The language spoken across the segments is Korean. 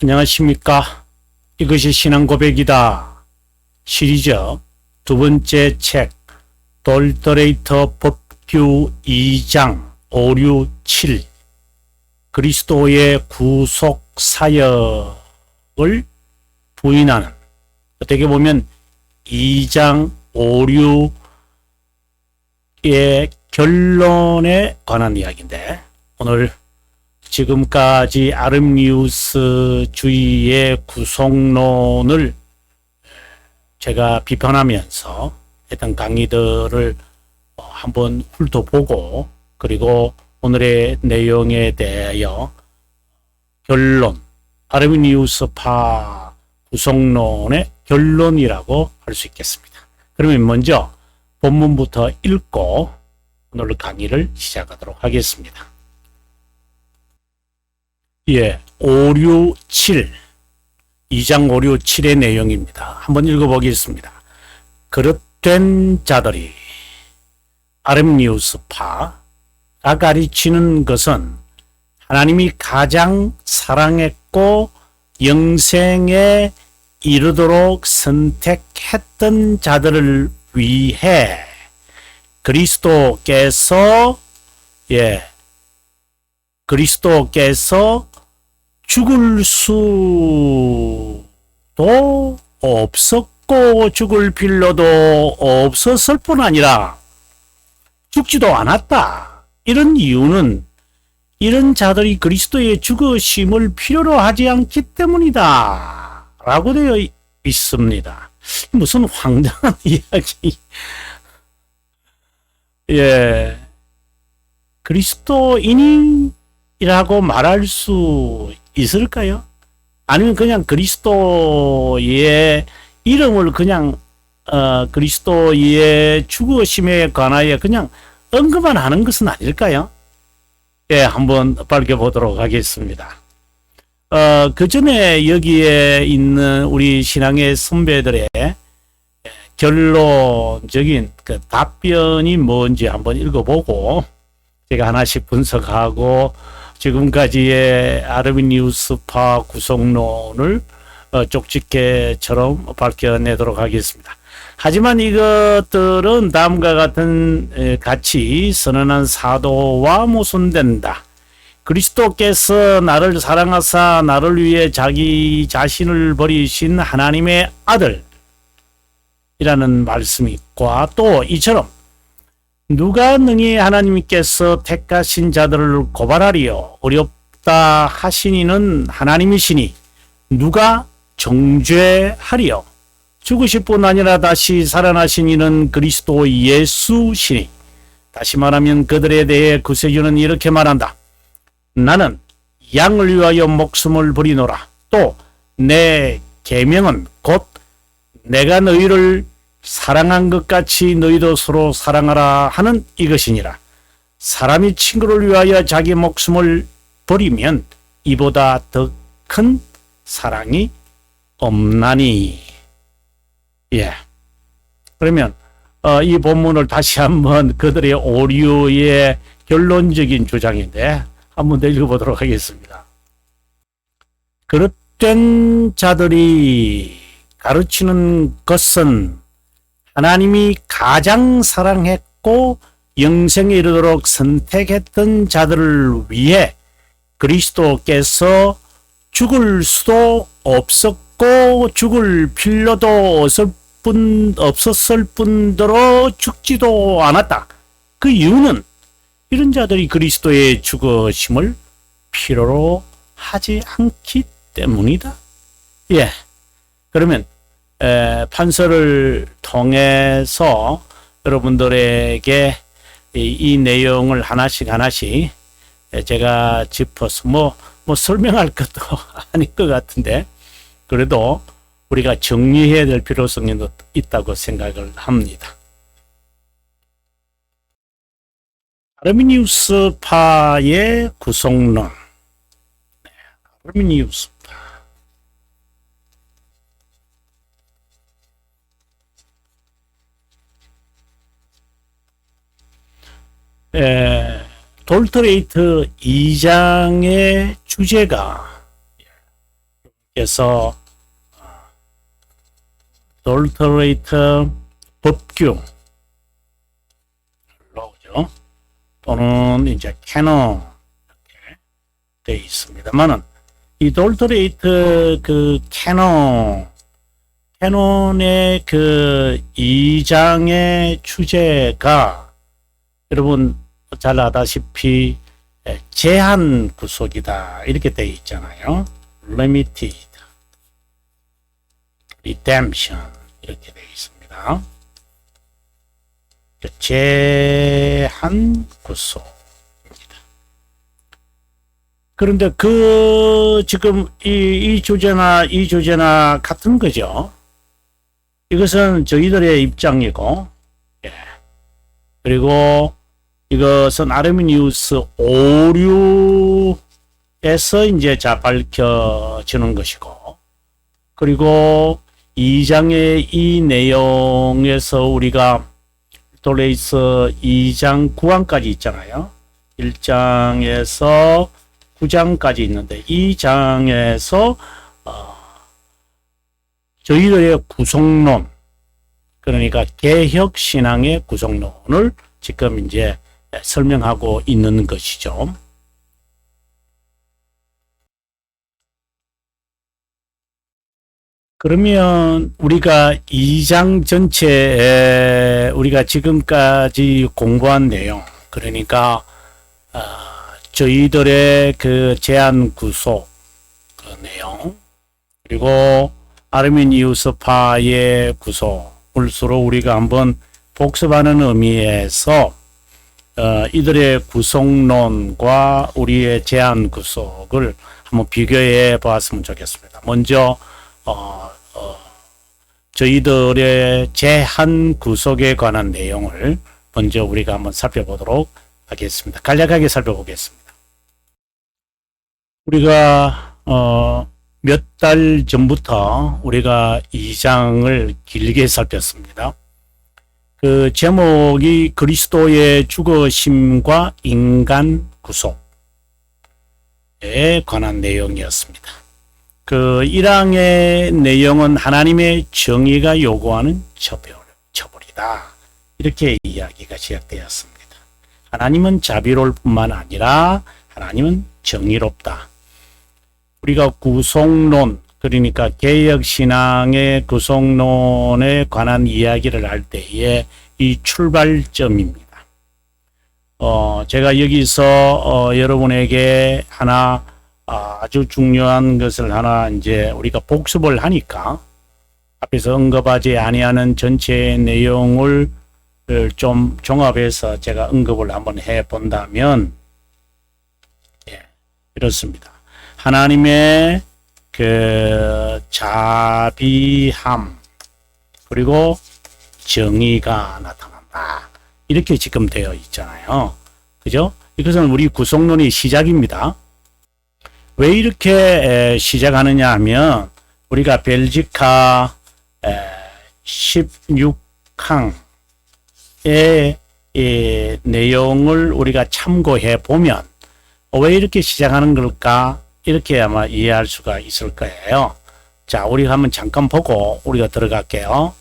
안녕하십니까. 이것이 신앙 고백이다 시리즈 두 번째 책 돌터레이터 법규 2장 567 그리스도의 구속 사역을 부인하는, 어떻게 보면 2장 5,6의 결론에 관한 이야기인데, 오늘 지금까지 아르미우스 주의의 구속론을 제가 비판하면서 했던 강의들을 한번 훑어보고, 그리고 오늘의 내용에 대하여 결론, 아르미우스파 구속론의 결론이라고 할 수 있겠습니다. 그러면 먼저 본문부터 읽고 오늘 강의를 시작하도록 하겠습니다. 567, 2장 567의 내용입니다. 한번 읽어보겠습니다. 그릇된 자들이, 아르미우스파가 가르치는 것은 하나님이 가장 사랑했고 영생에 이르도록 선택했던 자들을 위해 그리스도께서 죽을 수도 없었고 죽을 필요도 없었을 뿐 아니라 죽지도 않았다. 이런 이유는 이런 자들이 그리스도의 죽으심을 필요로 하지 않기 때문이다 라고 되어 있습니다. 무슨 황당한 이야기. 그리스도인이라고 말할 수 있을까요? 아니면 그냥 그리스도의 이름을 그냥 그리스도의 죽으심에 관하여 그냥 언급만 하는 것은 아닐까요? 한번 밝혀보도록 하겠습니다. 그 전에 여기에 있는 우리 신앙의 선배들의 결론적인 그 답변이 뭔지 한번 읽어보고 제가 하나씩 분석하고 지금까지의 아르미니우스파 구속론을 쪽집게처럼 밝혀내도록 하겠습니다. 하지만 이것들은 다음과 같은 같이 선언한 사도와 모순된다. 그리스도께서 나를 사랑하사 나를 위해 자기 자신을 버리신 하나님의 아들 이라는 말씀과 또 이처럼 누가 능히 하나님께서 택하신 자들을 고발하리요 어렵다 하시니는 하나님이시니 누가 정죄하리요 죽으실 뿐 아니라 다시 살아나신 이는 그리스도 예수시니. 다시 말하면 그들에 대해 구세주는 이렇게 말한다. 나는 양을 위하여 목숨을 버리노라. 또 내 계명은 곧 내가 너희를 사랑한 것 같이 너희도 서로 사랑하라 하는 이것이니라. 사람이 친구를 위하여 자기 목숨을 버리면 이보다 더 큰 사랑이 없나니. 그러면 이 본문을 다시 한번 그들의 오류의 결론적인 주장인데 한번 더 읽어보도록 하겠습니다. 그릇된 자들이 가르치는 것은 하나님이 가장 사랑했고 영생에 이르도록 선택했던 자들을 위해 그리스도께서 죽을 수도 없었고 죽을 필요도 없었을 뿐더러 죽지도 않았다. 그 이유는 이런 자들이 그리스도의 죽으심을 필요로 하지 않기 때문이다. 그러면 판서를 통해서 여러분들에게 이 내용을 하나씩 제가 짚어서 뭐 설명할 것도 아닌 것 같은데 그래도 우리가 정리해야 될 필요성이 있다고 생각을 합니다. 아르미니우스파의 구속론. 아르미니우스파. 돌터레이터 2장의 주제가 adulterate 법규 올라오죠. 또는 이제 canon 이렇게 되어 있습니다만은 이 adulterate 그 canon의 그 2장의 주제가 여러분 잘 아다시피 제한 구속이다 이렇게 되어 있잖아요. limited redemption 이렇게 되어 있습니다. 제한 구속입니다. 그런데 지금 이 주제나 같은 거죠. 이것은 저희들의 입장이고, 예. 그리고 이것은 아르미니우스 오류에서 이제 밝혀지는 것이고, 그리고 2장의 이 내용에서 우리가 돌레이스 2장 9항까지 있잖아요. 1장에서 9장까지 있는데 이 장에서 저희들의 구속론, 그러니까 개혁신앙의 구속론을 지금 이제 설명하고 있는 것이죠. 그러면 우리가 2장 전체에 우리가 지금까지 공부한 내용, 그러니까 저희들의 그 제한 구속 그 내용, 그리고 아르미니우스파의 구속을 서로 우리가 한번 복습하는 의미에서 이들의 구속론과 우리의 제한 구속을 한번 비교해 보았으면 좋겠습니다. 먼저 저희들의 제한 구속에 관한 내용을 먼저 우리가 한번 살펴보도록 하겠습니다. 간략하게 살펴보겠습니다. 우리가 몇 달 전부터 우리가 2장을 길게 살폈습니다. 그 제목이 그리스도의 죽으심과 인간 구속에 관한 내용이었습니다. 그 1항의 내용은 하나님의 정의가 요구하는 처벌이다. 이렇게 이야기가 시작되었습니다. 하나님은 자비로울 뿐만 아니라 하나님은 정의롭다. 우리가 구속론, 그러니까 개혁신앙의 구속론에 관한 이야기를 할 때에 이 출발점입니다. 제가 여기서 여러분에게 하나 아주 중요한 것을 하나 이제 우리가 복습을 하니까 앞에서 언급하지 아니하는 전체 내용을 좀 종합해서 제가 언급을 한번 해 본다면, 이렇습니다. 하나님의 그 자비함 그리고 정의가 나타난다. 이렇게 지금 되어 있잖아요. 그죠? 이것은 우리 구속론의 시작입니다. 왜 이렇게 시작하느냐 하면 우리가 벨지카 16항의 내용을 우리가 참고해 보면 왜 이렇게 시작하는 걸까? 이렇게 아마 이해할 수가 있을 거예요. 자, 우리가 한번 잠깐 보고 우리가 들어갈게요.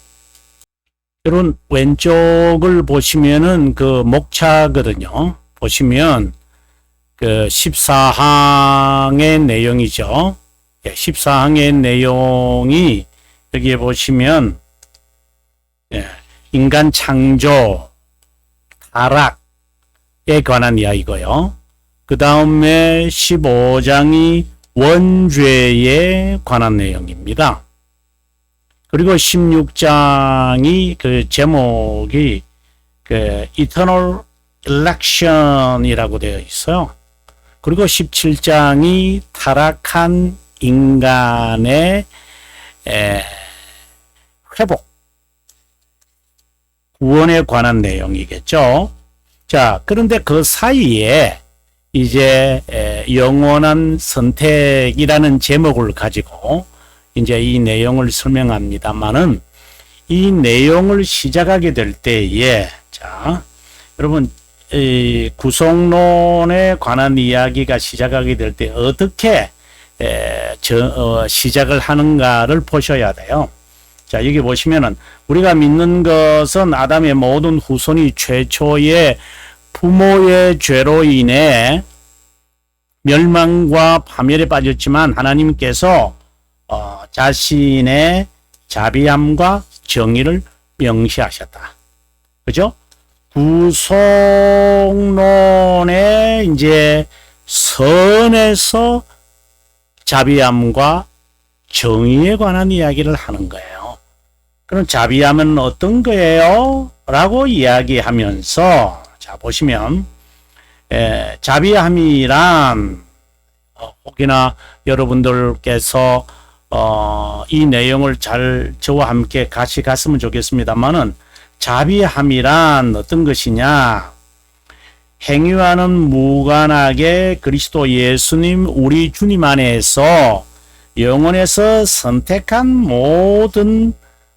여러분, 왼쪽을 보시면은 그 목차거든요. 보시면 그 14항의 내용이죠. 14항의 내용이 여기에 보시면 인간 창조, 타락에 관한 이야기고요. 그 다음에 15장이 원죄에 관한 내용입니다. 그리고 16장이 그 제목이 그 Eternal Election이라고 되어 있어요. 그리고 17장이 타락한 인간의 회복, 구원에 관한 내용이겠죠. 자, 그런데 그 사이에 이제 영원한 선택이라는 제목을 가지고 이제 이 내용을 설명합니다만은 이 내용을 시작하게 될 때에, 자, 여러분, 이 구속론에 관한 이야기가 시작하게 될 때 어떻게 시작을 하는가를 보셔야 돼요. 자, 여기 보시면은 우리가 믿는 것은 아담의 모든 후손이 최초의 부모의 죄로 인해 멸망과 파멸에 빠졌지만 하나님께서 자신의 자비함과 정의를 명시하셨다. 그죠? 구속론의 이제 선에서 자비함과 정의에 관한 이야기를 하는 거예요. 그럼 자비함은 어떤 거예요? 라고 이야기하면서 자 보시면 자비함이란 혹여나 여러분들께서 이 내용을 잘 저와 함께 같이 갔으면 좋겠습니다만은 자비함이란 어떤 것이냐? 행위와는 무관하게 그리스도 예수님 우리 주님 안에서 영혼에서 선택한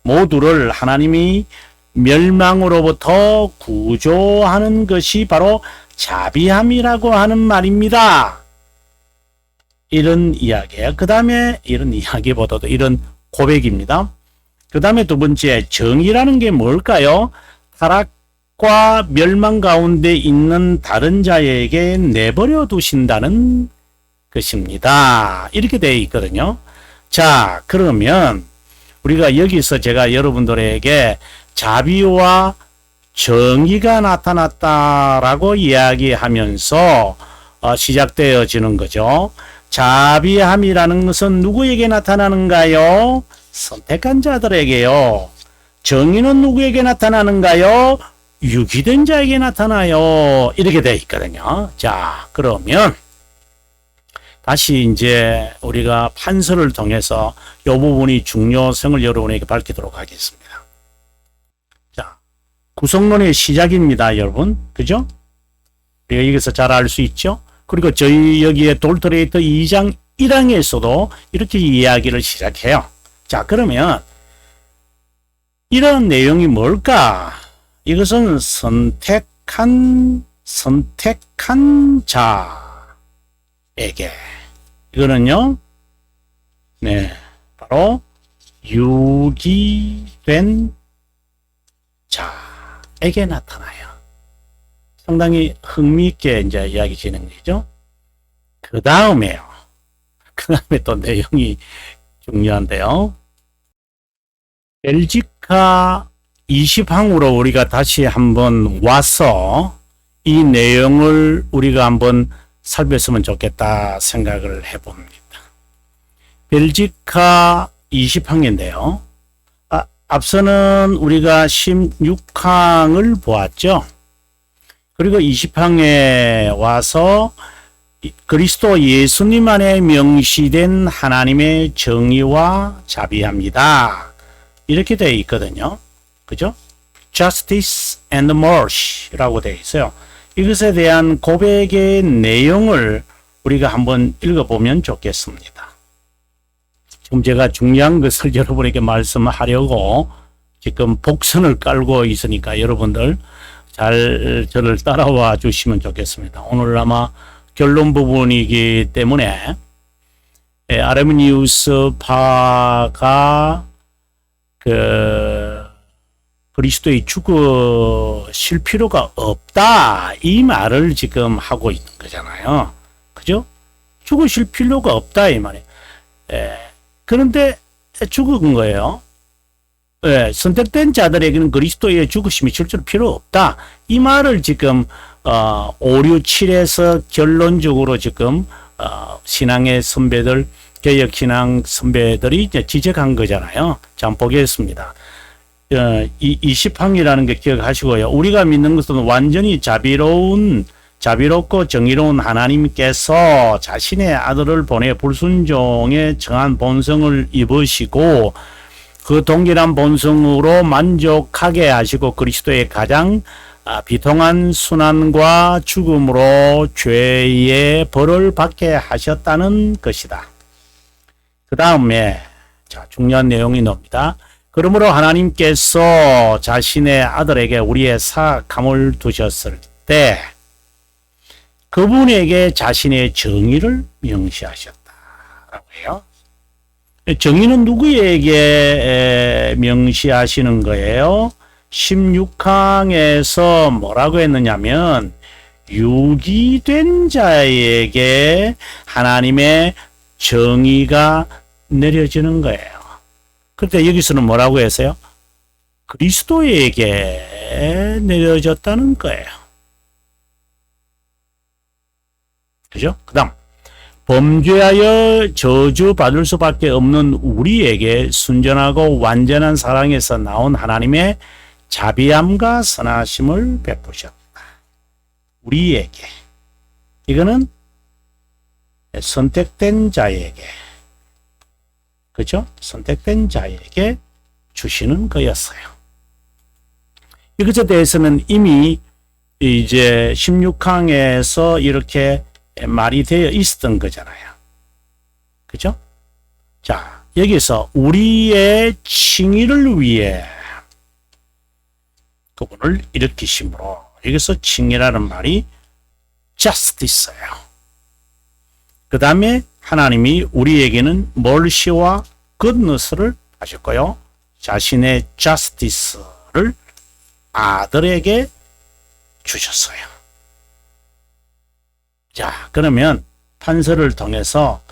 모두를 하나님이 멸망으로부터 구조하는 것이 바로 자비함이라고 하는 말입니다. 이런 이야기예요. 그 다음에 이런 이야기보다도 이런 고백입니다. 그 다음에 두 번째, 정의라는 게 뭘까요? 타락과 멸망 가운데 있는 다른 자에게 내버려 두신다는 것입니다. 이렇게 되어 있거든요. 자, 그러면 우리가 여기서 제가 여러분들에게 자비와 정의가 나타났다라고 이야기하면서 시작되어지는 거죠. 자비함이라는 것은 누구에게 나타나는가요? 선택한 자들에게요. 정의는 누구에게 나타나는가요? 유기된 자에게 나타나요. 이렇게 되어 있거든요. 자, 그러면 다시 이제 우리가 판서를 통해서 이 부분이 중요성을 여러분에게 밝히도록 하겠습니다. 자, 구속론의 시작입니다, 여러분. 그죠? 우리가 여기서 잘 알 수 있죠? 그리고 저희 여기에 돌트레이터 2장 1항에서도 이렇게 이야기를 시작해요. 자, 그러면 이런 내용이 뭘까? 이것은 선택한 자에게, 이거는요, 네, 바로 유기된 자에게 나타나요. 상당히 흥미있게 이제 이야기 진행되죠. 그 다음에 또 내용이 중요한데요. 벨지카 20항으로 우리가 다시 한번 와서 이 내용을 우리가 한번 살폈으면 좋겠다 생각을 해봅니다. 벨지카 20항인데요. 앞서는 우리가 16항을 보았죠. 그리고 20항에 와서 그리스도 예수님 안에 명시된 하나님의 정의와 자비합니다. 이렇게 되어 있거든요. 그죠? Justice and mercy라고 되어 있어요. 이것에 대한 고백의 내용을 우리가 한번 읽어보면 좋겠습니다. 지금 제가 중요한 것을 여러분에게 말씀하려고 지금 복선을 깔고 있으니까 여러분들 잘 저를 따라와 주시면 좋겠습니다. 오늘 아마 결론 부분이기 때문에 아르미니우스 파가 그리스도의 죽으실 필요가 없다 이 말을 지금 하고 있는 거잖아요. 그죠? 죽으실 필요가 없다 이 말이에요. 그런데 죽은 거예요. 선택된 자들에게는 그리스도의 죽으심이 실제로 필요 없다. 이 말을 지금 567에서 결론적으로 지금 신앙의 선배들, 개혁신앙 선배들이 이제 지적한 거잖아요. 자, 한번 보겠습니다. 이 20항이라는 게 기억하시고요. 우리가 믿는 것은 완전히 자비롭고 정의로운 하나님께서 자신의 아들을 보내 불순종에 정한 본성을 입으시고 그 동일한 본성으로 만족하게 하시고 그리스도의 가장 비통한 순환과 죽음으로 죄의 벌을 받게 하셨다는 것이다. 그 다음에 중요한 내용이 나옵니다. 그러므로 하나님께서 자신의 아들에게 우리의 사악함을 두셨을 때 그분에게 자신의 정의를 명시하셨다. 라고 해요. 정의는 누구에게 명시하시는 거예요? 16항에서 뭐라고 했느냐면 유기된 자에게 하나님의 정의가 내려지는 거예요. 그런데 여기서는 뭐라고 했어요? 그리스도에게 내려졌다는 거예요. 그죠? 그 다음 범죄하여 저주받을 수밖에 없는 우리에게 순전하고 완전한 사랑에서 나온 하나님의 자비함과 선하심을 베푸셨다. 우리에게. 이거는 선택된 자에게. 그죠? 선택된 자에게 주시는 거였어요. 이것에 대해서는 이미 이제 16항에서 이렇게 말이 되어 있었던 거잖아요. 그죠? 자, 여기서 우리의 칭의를 위해 그분을 일으키심으로 여기서 칭의라는 말이 justice예요. 그 다음에 하나님이 우리에게는 mercy와 goodness를 하셨고요. 자신의 justice를 아들에게 주셨어요. 자, 그러면 판서를 통해서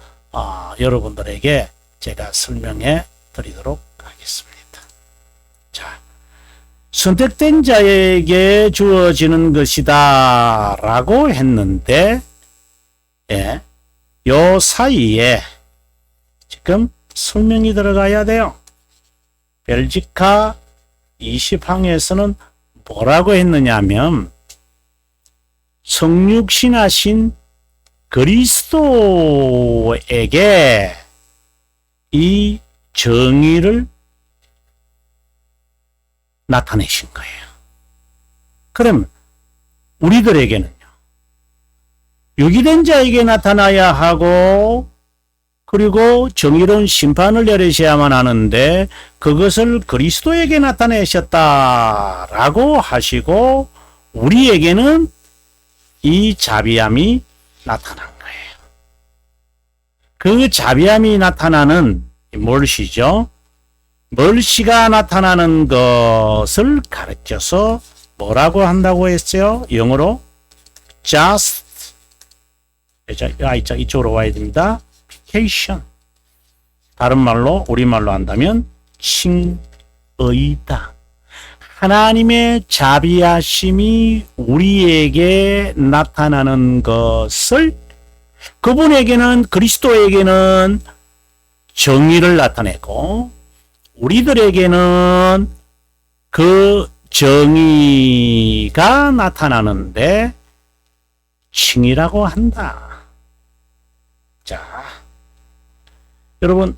여러분들에게 제가 설명해 드리도록 하겠습니다. 자, 선택된 자에게 주어지는 것이다 라고 했는데, 예, 요 사이에 지금 설명이 들어가야 돼요. 벨지카 20항에서는 뭐라고 했느냐면 성육신하신 그리스도에게 이 정의를 나타내신 거예요. 그럼 우리들에게는요, 유기된 자에게 나타나야 하고 그리고 정의로운 심판을 내리셔야만 하는데 그것을 그리스도에게 나타내셨다라고 하시고 우리에게는 이 자비함이 나타난 거예요. 그 자비함이 나타나는 멀시죠. 멀시가 나타나는 것을 가르쳐서 뭐라고 한다고 했어요? 영어로 just, 이쪽으로 와야 됩니다. 피케이션. 다른 말로 우리말로 한다면 칭의다. 하나님의 자비하심이 우리에게 나타나는 것을 그분에게는 그리스도에게는 정의를 나타내고 우리들에게는 그 정의가 나타나는데 칭의라고 한다. 자, 여러분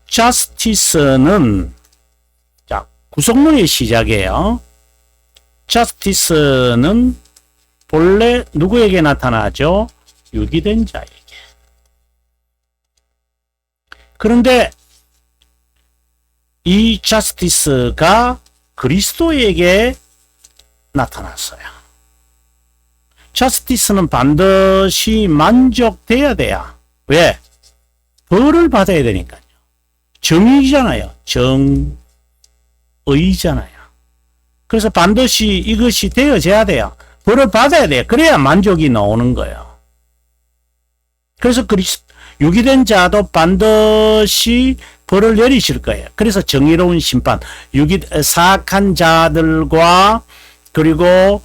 justice는 구속문의 시작이에요. justice는 본래 누구에게 나타나죠? 유기된 자에게. 그런데 이 justice가 그리스도에게 나타났어요. justice는 반드시 만족돼야 돼요. 왜? 벌을 받아야 되니까요. 정의잖아요. 의잖아요. 그래서 반드시 이것이 되어져야 돼요. 벌을 받아야 돼요. 그래야 만족이 나오는 거예요. 그래서 유기된 자도 반드시 벌을 내리실 거예요. 그래서 정의로운 심판, 사악한 자들과 그리고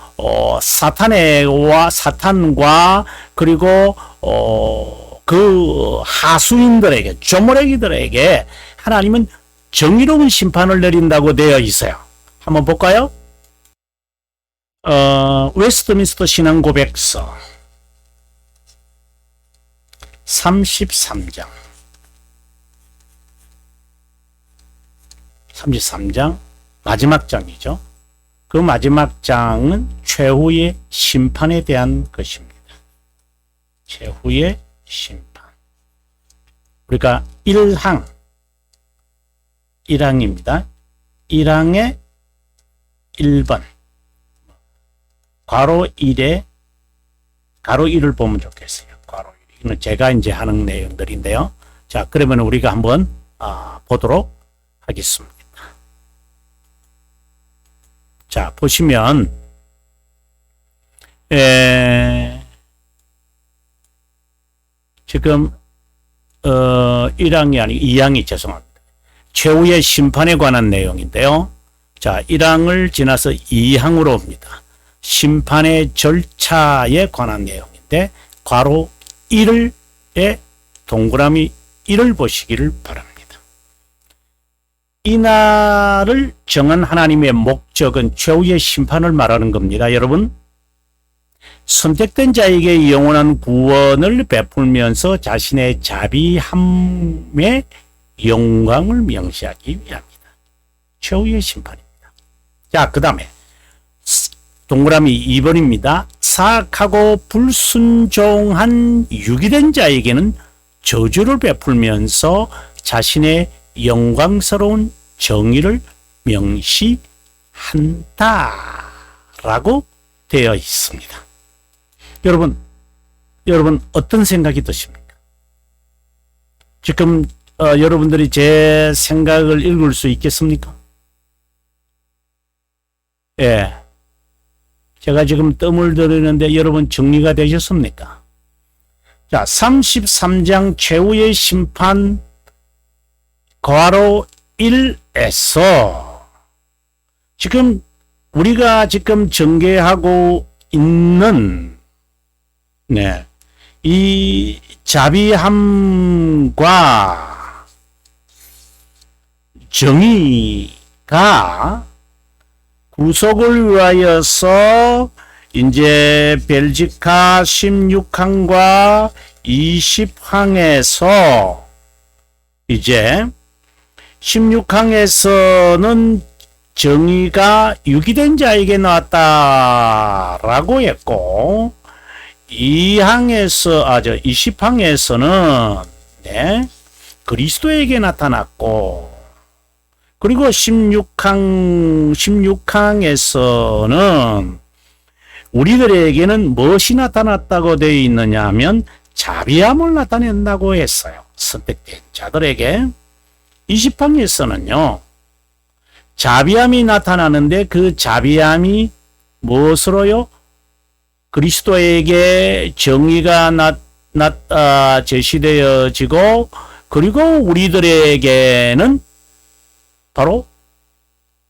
사탄과 그리고 그 하수인들에게, 조물애기들에게 하나님은 정의로운 심판을 내린다고 되어 있어요. 한번 볼까요? 웨스트민스터 신앙고백서 33장 마지막 장이죠. 그 마지막 장은 최후의 심판에 대한 것입니다. 최후의 심판. 우리가 1항입니다. 1항의 1번. 괄호 1을 보면 좋겠어요. 괄호 1. 이거는 제가 이제 하는 내용들인데요. 자, 그러면 우리가 한번 보도록 하겠습니다. 자, 보시면 지금 1항이 아니고 2항이 죄송합니다. 최후의 심판에 관한 내용인데요. 자, 1항을 지나서 2항으로 옵니다. 심판의 절차에 관한 내용인데 괄호 1에 동그라미 1을 보시기를 바랍니다. 이 날을 정한 하나님의 목적은 최후의 심판을 말하는 겁니다. 여러분, 선택된 자에게 영원한 구원을 베풀면서 자신의 자비함의 영광을 명시하기 위함이다. 최후의 심판입니다. 자, 그 다음에 동그라미 2번입니다. 사악하고 불순종한 유기된 자에게는 저주를 베풀면서 자신의 영광스러운 정의를 명시한다라고 되어 있습니다. 여러분 어떤 생각이 드십니까? 지금 여러분들이 제 생각을 읽을 수 있겠습니까? 예. 제가 지금 뜸을 들이는데 여러분 정리가 되셨습니까? 자, 33장 최후의 심판 괄호 1에서 지금 우리가 지금 전개하고 있는 이 자비함과 정의가 구속을 위하여서 이제 벨지카 16항과 20항에서 이제 16항에서는 정의가 유기된 자에게 나왔다라고 했고 20항에서는 그리스도에게 나타났고 그리고 16항에서는 우리들에게는 무엇이 나타났다고 되어 있느냐 하면 자비함을 나타낸다고 했어요. 선택된 자들에게. 20항에서는요. 자비함이 나타나는데 그 자비함이 무엇으로요? 그리스도에게 정의가 제시되어지고 그리고 우리들에게는 바로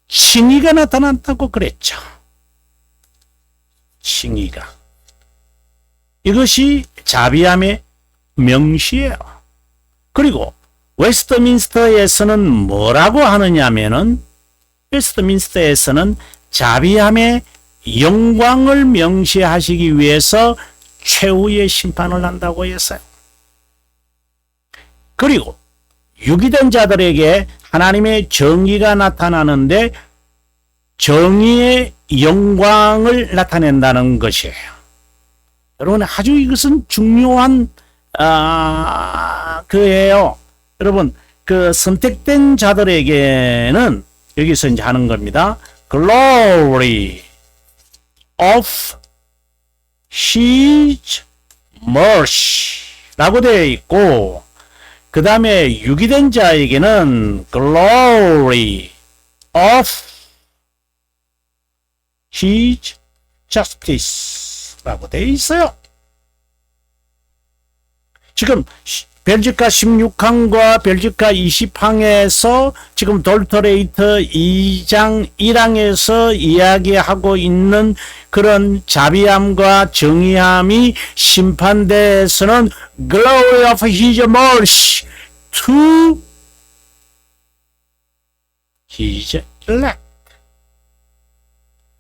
칭의가 나타났다고 그랬죠. 칭의가. 이것이 자비함의 명시예요. 그리고 웨스트민스터에서는 뭐라고 하느냐 하면은 웨스트민스터에서는 자비함의 영광을 명시하시기 위해서 최후의 심판을 한다고 했어요. 그리고 유기된 자들에게 하나님의 정의가 나타나는데 정의의 영광을 나타낸다는 것이에요. 여러분 아주 이것은 중요한 그예요. 여러분 그 선택된 자들에게는 여기서 이제 하는 겁니다. Glory of His mercy라고 되어 있고 그 다음에 유기된 자에게는 Glory of His justice라고 되어 있어요. 지금 벨지카 16항과 벨지카 20항에서 지금 돌토레이터 2장 1항에서 이야기하고 있는 그런 자비함과 정의함이 심판대에서는 Glory of His mercy to His elect.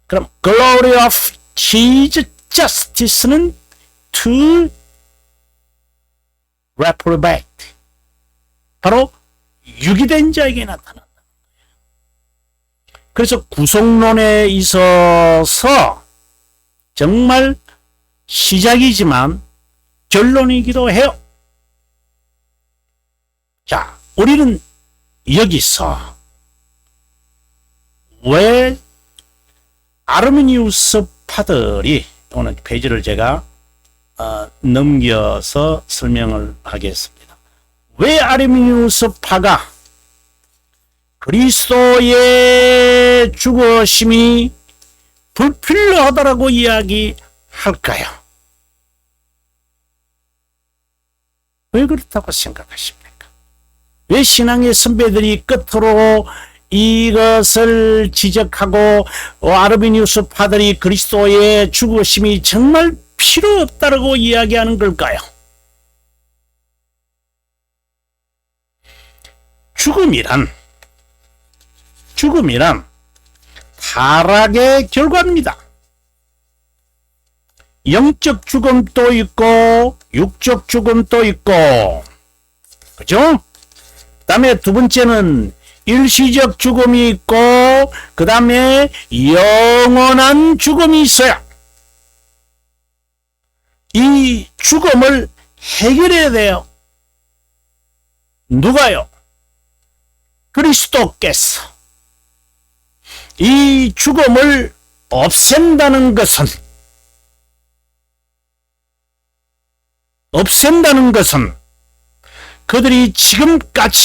그럼 Glory of His justice는 to reprobate. 바로 유기된 자에게 나타난다. 그래서 구속론에 있어서 정말 시작이지만 결론이기도 해요. 자, 우리는 여기서 왜 아르미니우스 파들이 오늘 페이지를 제가 넘겨서 설명을 하겠습니다. 왜 아르미니우스파가 그리스도의 죽으심이 불필요하다라고 이야기할까요? 왜 그렇다고 생각하십니까? 왜 신앙의 선배들이 끝으로 이것을 지적하고 아르미니우스파들이 그리스도의 죽으심이 정말 필요 없다라고 이야기하는 걸까요? 죽음이란 타락의 결과입니다. 영적 죽음도 있고 육적 죽음도 있고, 그죠? 그 다음에 두 번째는 일시적 죽음이 있고, 그 다음에 영원한 죽음이 있어요. 이 죽음을 해결해야 돼요. 누가요? 그리스도께서. 이 죽음을 없앤다는 것은 그들이 지금까지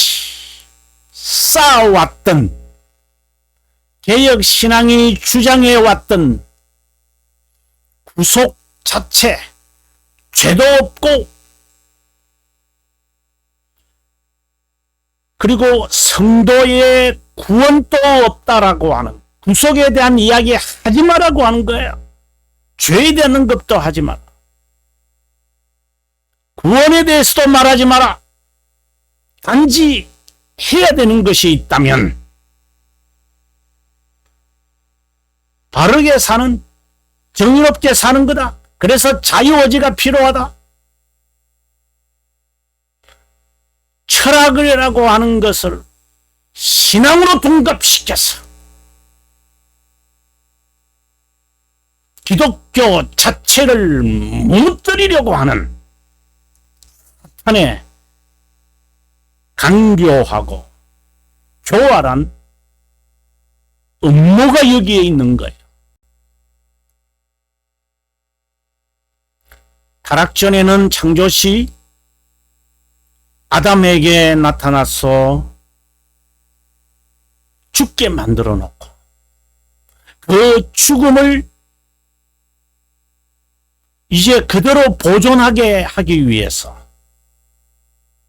쌓아왔던, 개혁신앙이 주장해왔던 구속 자체, 죄도 없고, 그리고 성도의 구원도 없다라고 하는, 구속에 대한 이야기 하지 마라고 하는 거예요. 죄에 대한 언급도 하지 마라. 구원에 대해서도 말하지 마라. 단지 해야 되는 것이 있다면 바르게 사는, 정의롭게 사는 거다. 그래서 자유의지가 필요하다. 철학이라고 하는 것을 신앙으로 둔갑시켜서 기독교 자체를 무너뜨리려고 하는 사탄의 강교하고 교활한 음모가 여기에 있는 거예요. 타락 전에는 창조시 아담에게 나타나서 죽게 만들어 놓고, 그 죽음을 이제 그대로 보존하게 하기 위해서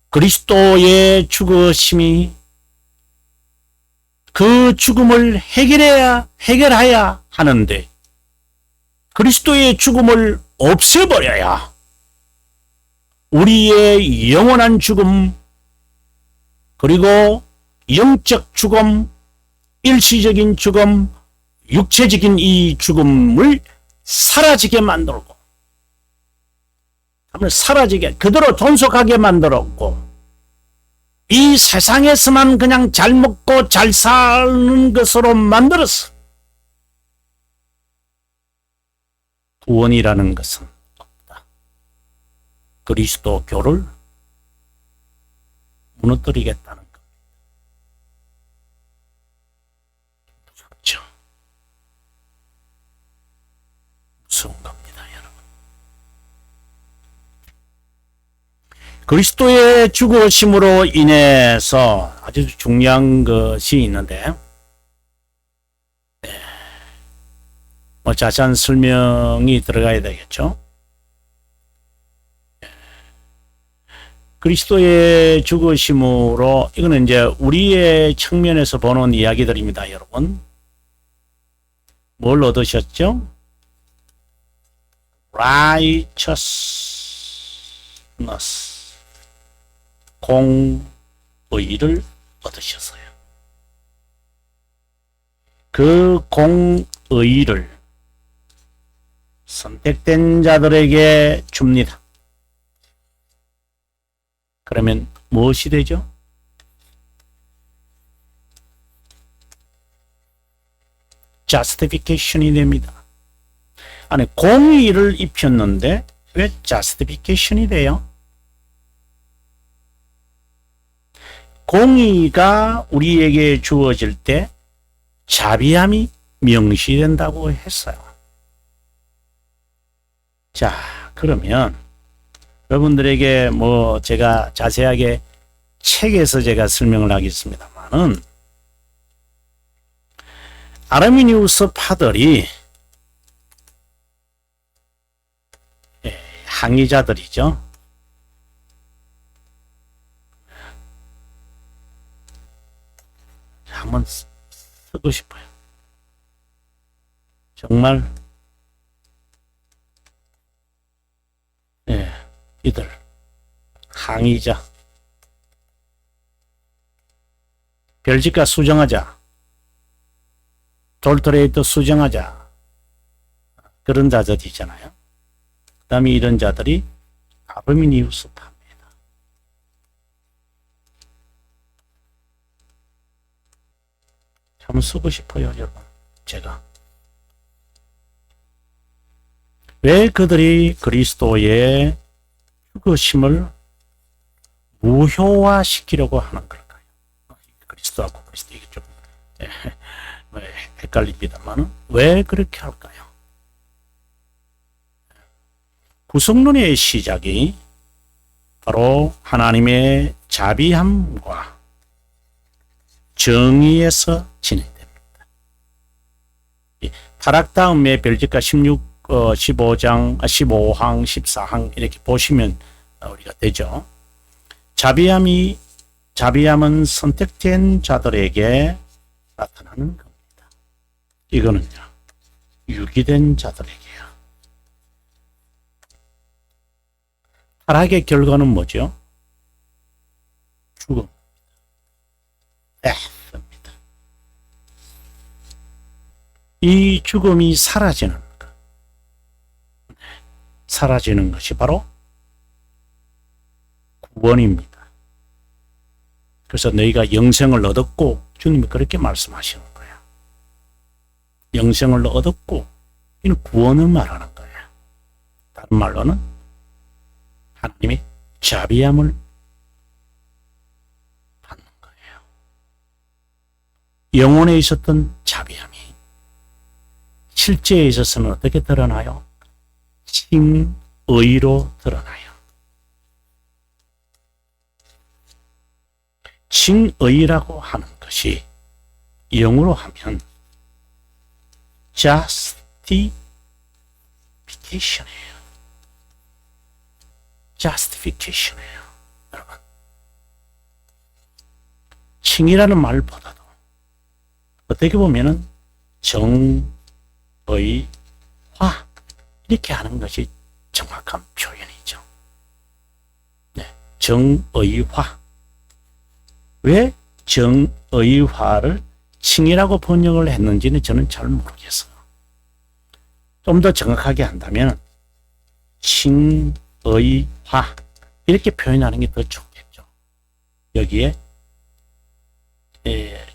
그리스도의 죽으심이 그 죽음을 해결해야 하는데, 그리스도의 죽음을 없애버려야 우리의 영원한 죽음, 그리고 영적 죽음, 일시적인 죽음, 육체적인 이 죽음을 사라지게 만들고, 사라지게, 그대로 존속하게 만들었고, 이 세상에서만 그냥 잘 먹고 잘 사는 것으로 만들었어. 구원이라는 것은 없다. 그리스도교를 무너뜨리겠다는 것. 무섭죠. 무서운 겁니다, 여러분. 그리스도의 죽으심으로 인해서 아주 중요한 것이 있는데, 뭐 자세한 설명이 들어가야 되겠죠. 그리스도의 죽으심으로, 이거는 이제 우리의 측면에서 보는 이야기들입니다, 여러분. 뭘 얻으셨죠? righteousness, 공의를 얻으셨어요. 그 공의를 선택된 자들에게 줍니다. 그러면 무엇이 되죠? justification이 됩니다. 아니, 공의를 입혔는데 왜 justification이 돼요? 공의가 우리에게 주어질 때 자비함이 명시된다고 했어요. 자, 그러면 여러분들에게 뭐 제가 자세하게 책에서 제가 설명을 하겠습니다만은 아르미니우스 파들이 항의자들이죠. 한번 쓰고 싶어요. 정말 이들 항의자 별지가 수정하자, 돌트레이드 수정하자, 그런 자들이 있잖아요. 그 다음에 이런 자들이 아르미니우스 파입니다. 참 쓰고 싶어요, 여러분. 제가 왜 그들이 그리스도의 죽으심을 무효화시키려고 하는 걸까요? 그리스도하고 그리스도 이게 좀 헷갈립니다만 왜 그렇게 할까요? 구속론의 시작이 바로 하나님의 자비함과 정의에서 진행됩니다. 타락 다음에 별지가 15장, 15항, 14항 이렇게 보시면 우리가 되죠. 자비함은 선택된 자들에게 나타나는 겁니다. 이거는요, 유기된 자들에게요. 타락의 결과는 뭐죠? 죽음. F입니다. 이 죽음이 사라지는 것. 사라지는 것이 바로 구원입니다. 그래서 너희가 영생을 얻었고, 주님이 그렇게 말씀하시는 거예요. 영생을 얻었고, 이는 구원을 말하는 거예요. 다른 말로는 하나님의 자비함을 받는 거예요. 영혼에 있었던 자비함이 실제에 있어서는 어떻게 드러나요? 칭의로 드러나요. 칭의라고 하는 것이 영어로 하면 justification이에요. justification이에요. 여러분, 칭의라는 말보다도 어떻게 보면은 정의화 이렇게 하는 것이 정확한 표현이죠. 네, 정의화. 왜 정의화를 칭의라고 번역을 했는지는 저는 잘 모르겠어요. 좀 더 정확하게 한다면 칭의화 이렇게 표현하는 게 더 좋겠죠. 여기에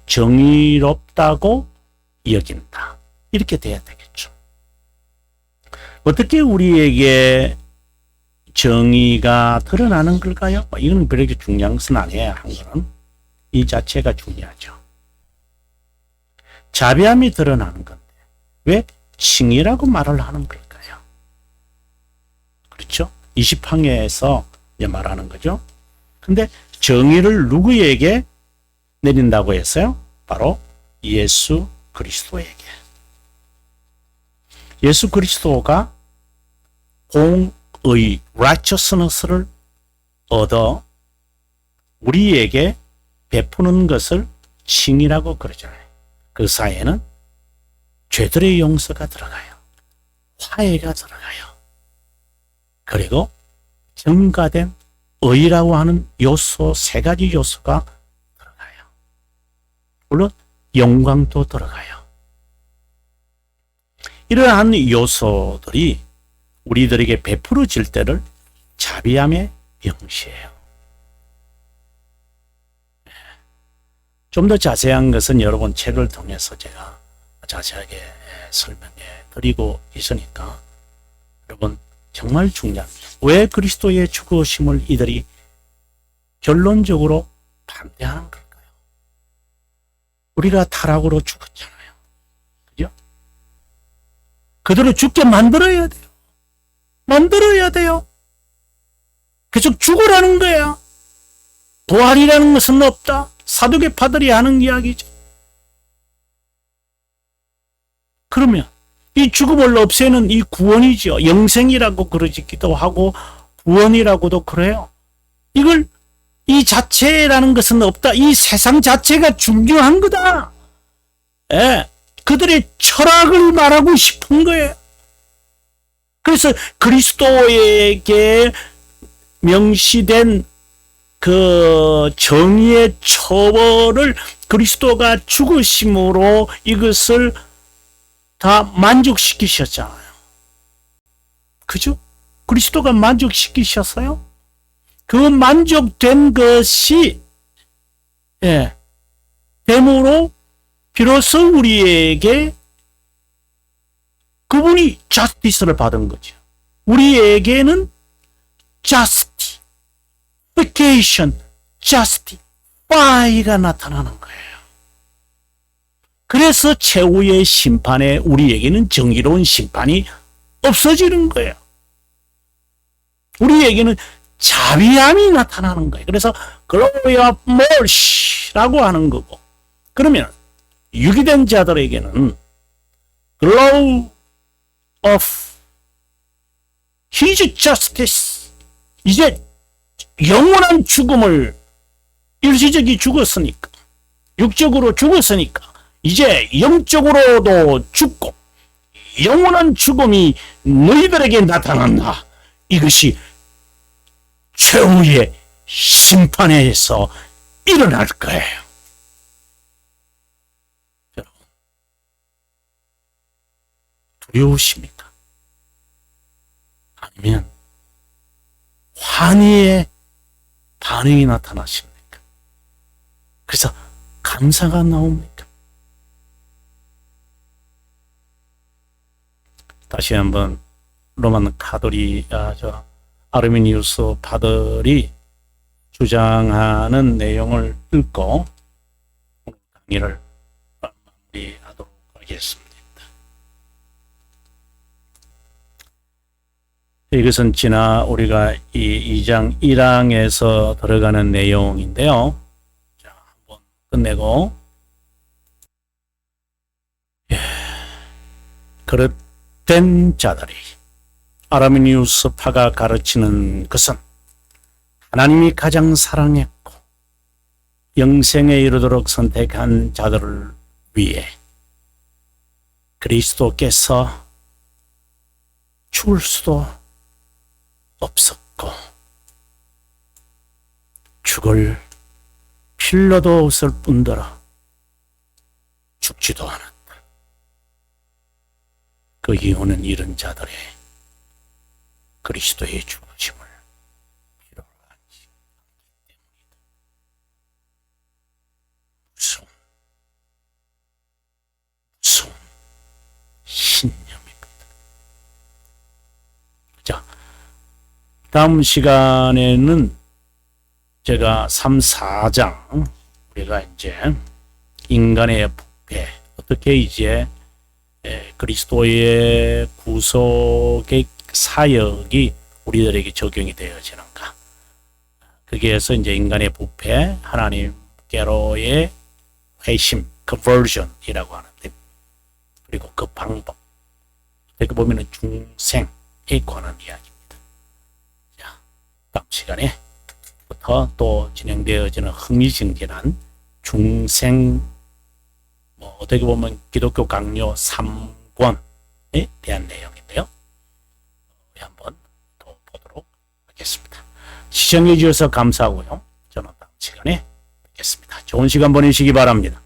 정의롭다고 여긴다 이렇게 돼야 되겠죠. 어떻게 우리에게 정의가 드러나는 걸까요? 이건 그렇게 중요한 것은 아니에요. 한 거는 이 자체가 중요하죠. 자비함이 드러나는 건데 왜 칭의라고 말을 하는 걸까요? 그렇죠? 20항에서 말하는 거죠. 근데 정의를 누구에게 내린다고 했어요? 바로 예수 그리스도에게. 예수 그리스도가 공의 righteousness를 얻어 우리에게 베푸는 것을 칭의라고 그러잖아요. 그 사이에는 죄들의 용서가 들어가요. 화해가 들어가요. 그리고 증가된 의라고 하는 요소, 세 가지 요소가 들어가요. 물론 영광도 들어가요. 이러한 요소들이 우리들에게 베풀어질 때를 자비함의 명시해요. 좀 더 자세한 것은 여러분 책을 통해서 제가 자세하게 설명해 드리고 있으니까 여러분 정말 중요합니다. 왜 그리스도의 죽으심을 이들이 결론적으로 반대하는 걸까요? 우리가 타락으로 죽었잖아요. 그죠? 그들을 죽게 만들어야 돼요. 만들어야 돼요. 계속 죽으라는 거야. 부활이라는 것은 없다. 사두개파들이 하는 이야기죠. 그러면 이 죽음을 없애는 이 구원이죠. 영생이라고 그러지기도 하고 구원이라고도 그래요. 이걸 이 자체라는 것은 없다. 이 세상 자체가 중요한 거다. 예, 그들의 철학을 말하고 싶은 거예요. 그래서 그리스도에게 명시된 그 정의의 처벌을 그리스도가 죽으심으로 이것을 다 만족시키셨잖아요. 그죠? 그리스도가 만족시키셨어요? 그 만족된 것이 됨으로 비로소 우리에게 그분이 자스티스를 받은 거죠. 우리에게는 justification, justify가 나타나는 거예요. 그래서 최후의 심판에 우리에게는 정의로운 심판이 없어지는 거예요. 우리에게는 자비함이 나타나는 거예요. 그래서 glory of mercy라고 하는 거고, 그러면 유기된 자들에게는 glory of his justice, 이제 영원한 죽음을 일시적이 죽었으니까, 육적으로 죽었으니까 이제 영적으로도 죽고 영원한 죽음이 너희들에게 나타난다. 이것이 최후의 심판에서 일어날 거예요. 여러분, 두려우십니까? 아니면 환희의 반응이 나타나십니까? 그래서 감사가 나옵니까? 다시 한번 로만 아르미니우스 파들이 주장하는 내용을 읽고 강의를 마무리하도록 하겠습니다. 이것은 지난 우리가 이 2장 1항에서 들어가는 내용인데요. 자, 한번 끝내고, 그릇된 자들이, 아르미니우스 파가 가르치는 것은 하나님이 가장 사랑했고 영생에 이르도록 선택한 자들을 위해 그리스도께서 죽을 수도 없었고 죽을 필요도 없을 뿐더러 죽지도 않았다. 그 이유는 이런 자들의 그리스도의 죽으심을 필요로 하지 않기 때문이다. 무서운 신념입니다. 자, 다음 시간에는 제가 3, 4장 우리가 이제 인간의 부패, 어떻게 이제 그리스도의 구속의 사역이 우리들에게 적용이 되어지는가. 거기에서 이제 인간의 부패, 하나님께로의 회심, conversion이라고 하는데, 그리고 그 방법, 어떻게 보면 중생에 관한 이야기입니다. 자, 다음 시간에부터 또 진행되어지는 흥미진진한 중생, 어떻게 보면 기독교 강요 3권에 대한 내용인데요. 한번 더 보도록 하겠습니다. 시청해 주셔서 감사하고요. 저는 다음 시간에 뵙겠습니다. 좋은 시간 보내시기 바랍니다.